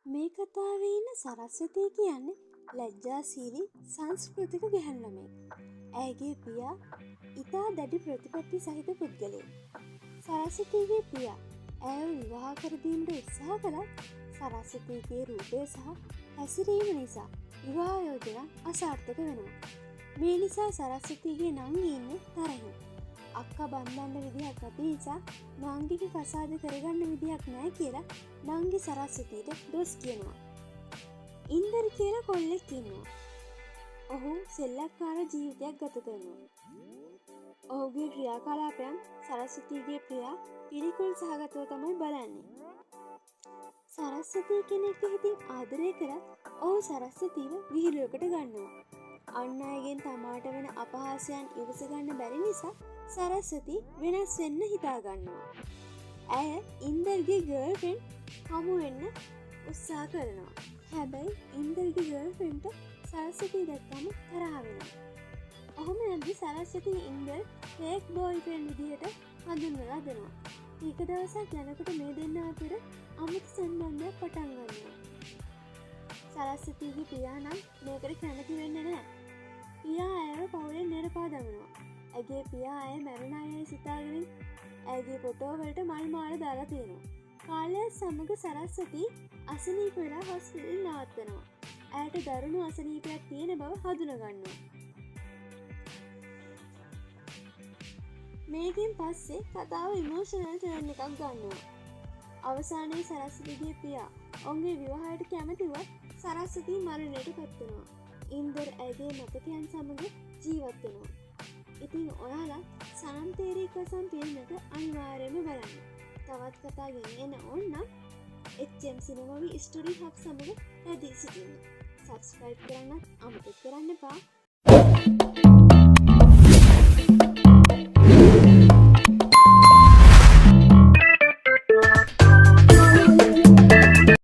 මේ කතාවේ ඉන්න සරස්වතී කියන්නේ ලැජ්ජාශීලී සංස්කෘතික ගැහැණු ළමයෙක්. ඇයගේ පියා ඉතා දැඩි ප්‍රතිපත්ති සහිත පුද්ගලයෙක්. සරස්වතීගේ පියා ඇයව විවාහ කර දීමට උත්සාහ කළත් සරස්වතීගේ රූපය සහ හැසිරීම නිසා විවාහ යෝජනා අසාර්ථක වෙනවා. මේ නිසා සරස්වතීගේ නංගි ඉන්නේ තරහින්. අක්කා බන්ධන්න විදිහක් නැති නිසා නංගිගේ කසාද කරගන්න විදිහක් නැහැ කියලා නංගි සරස්වතීට දොස් කියනවා. ඉන්දර් කියලා කොල්ලෙක් ඉන්නවා. ඔහු සෙල්ලක්කාර ජීවිතයක් ගත කරනවා. ඔහුගේ ක්‍රියාකලාපයන් සරස්වතීගේ පියා පිළිකුල් සහගතව තමයි බලන්නේ. සරස්වතී කෙනෙක්ට හිතින් ආදරය කරත් ඔහු සරස්වතීව විහිළුවකට ගන්නවා. අන් අයගෙන් තමාට වෙන අපහාසයන් ඉවස ගන්න බැරි නිසා සරස්වතී වෙනස් වෙන්න හිතා ගන්නවා. ඇය ඉන්දර්ගේ ගර්ල්ෆ්‍රෙන්ඩ් හමු වෙන්න උත්සාහ කරනවා. හැබැයි ඉන්දර්ගේ ගර්ල්ෆ්‍රෙන්ඩ්ට සරස්වතී දැක්කම තරහ වෙනවා. ඔහොම යද්දි සරස්වතී ඉන්දර් ෆේක් බෝයිෆ්‍රෙන්ඩ් විදිහට හඳුන්වලා දෙනවා. ටික දවසක් යනකොට මේ දෙන්න අතර අමුතු සම්බන්ධයක් පටන් ගන්නවා. සරස්වතීගේ පියා නම් මේකට කැමති වෙන්නේ නැහැ. පියා ඇයව පවුලෙන් නෙරපා දමනවා. ඇගේ පියා ඇය මැරුණ අයයි සිතාගෙන ඇගේ ෆොටෝ වලට මල් මාල දාලා තියෙනවා. කාලයත් සමග සරස්වතී අසනීප වෙලා හොස්පිටල් නවත්තනවා. ඇයට දරුණු අසනීපයක් තියෙන බව හඳුනගන්නවා. මේකෙන් පස්සේ කතාව ඉමෝෂනල් ටර්න් එකක් ගන්නවා. අවසානයේ සරස්වතීගේ පියා ඔවුන්ගේ විවාහයට කැමතිවත් සරස්වතී මරණයට පත්වෙනවා. ඉන්දර් ඇගේ මතකයන් සමග ජීවත් වෙනවා. ඉතින් ඔයාලා සනන්තේරී කසම් පිල්මට අනිවාර්යයෙන්ම බලන්න. තවත් කතා ගෙන එන ඕන්නම් HM සිනමාවේ ස්ටෝරි හබ් සමග රැඳී සිටින්න. සබ්ස්ක්‍රයිබ් කරන්නත් අමතක කරන්න එපා.